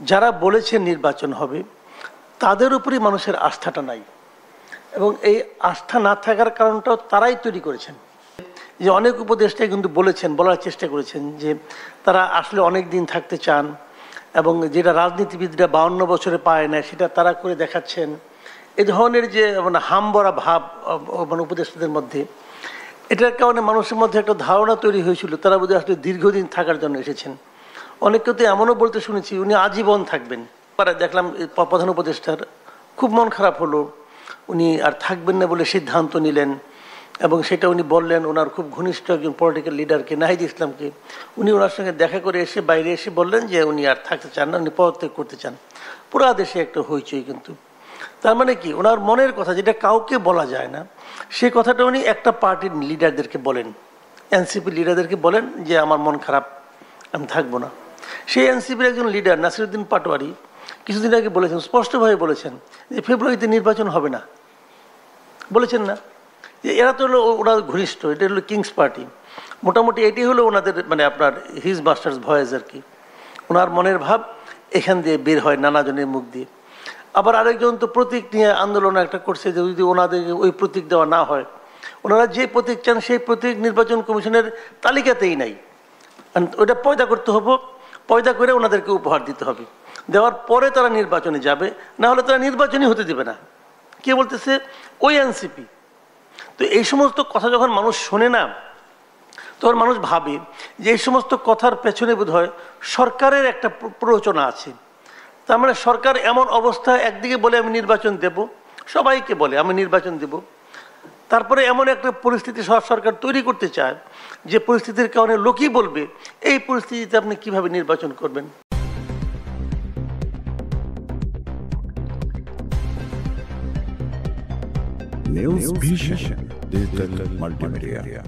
যারা বলেছেন নির্বাচন হবে তাদের উপরই মানুষের আস্থাটা নাই, এবং এই আস্থা না থাকার কারণটাও তারাই তৈরি করেছেন। যে অনেক উপদেষ্টা কিন্তু বলেছেন, বলার চেষ্টা করেছেন যে তারা আসলে অনেক দিন থাকতে চান, এবং যেটা রাজনীতিবিদরা 52 বছরে পায় না সেটা তারা করে দেখাচ্ছেন। এই ধরনের যে মানে হামবরা ভাব মানে উপদেষ্টাদের মধ্যে, এটার কারণে মানুষের মধ্যে একটা ধারণা তৈরি হয়েছিল তারা বোধহয় আসলে দীর্ঘদিন থাকার জন্য এসেছেন। অনেকে তো এমনও বলতে শুনেছি উনি আজীবন থাকবেন। দেখলাম প্রধান উপদেষ্টার খুব মন খারাপ হলো, উনি আর থাকবেন না বলে সিদ্ধান্ত নিলেন, এবং সেটা উনি বললেন ওনার খুব ঘনিষ্ঠ একজন পলিটিক্যাল লিডারকে, নাহিদ ইসলামকে। উনি ওনার সঙ্গে দেখা করে এসে বাইরে এসে বললেন যে উনি আর থাকতে চান না, উনি পদত্যাগ করতে চান। পুরা দেশে একটা হইচই। কিন্তু তার মানে কি, ওনার মনের কথা যেটা কাউকে বলা যায় না, সেই কথাটা উনি একটা পার্টির লিডারদেরকে বলেন, এনসিপি লিডারদেরকে বলেন যে আমার মন খারাপ, আমি থাকবো না। সেই এনসিপির একজন লিডার নাসিরউদ্দিন পাটোয়ারি কিছুদিন আগে বলেছেন, স্পষ্টভাবে বলেছেন যে ফেব্রুয়ারিতে নির্বাচন হবে না। বলেছেন না যে এরা তো হলো ওনার ঘনিষ্ঠ, এটা হলো কিংস পার্টি, মোটামুটি এটি হলো ওনাদের মানে আপনার হিজ মাস্টার্স ভয়েস আর কি। ওনার মনের ভাব এখান দিয়ে বের হয় নানাজনের মুখ দিয়ে। আবার আরেকজন তো প্রতীক নিয়ে আন্দোলন একটা করছে যে যদি ওনাদের ওই প্রতীক দেওয়া না হয়, ওনারা যে প্রতীক চান সেই প্রতীক নির্বাচন কমিশনের তালিকাতেই নাই, ওইটা পয়দা করতে হবে, পয়দা করে ওনাদেরকে উপহার দিতে হবে, দেওয়ার পরে তারা নির্বাচনে যাবে, না হলে তারা নির্বাচনই হতে দেবে না। কে বলতেছে? ওই এনসিপি। তো এই সমস্ত কথা যখন মানুষ শোনে না, তখন মানুষ ভাবে যে এই সমস্ত কথার পেছনে বোধহয় সরকারের একটা প্ররোচনা আছে। তার মানে সরকার এমন অবস্থা, একদিকে বলে আমি নির্বাচন দেব, সবাইকে বলে আমি নির্বাচন দেব, তারপরে এমন একটা পরিস্থিতি সরকার তৈরি করতে চায় যে পরিস্থিতির কারণে লোকই বলবে এই পরিস্থিতিতে আপনি কিভাবে নির্বাচন করবেন। News Vision Digital Multimedia.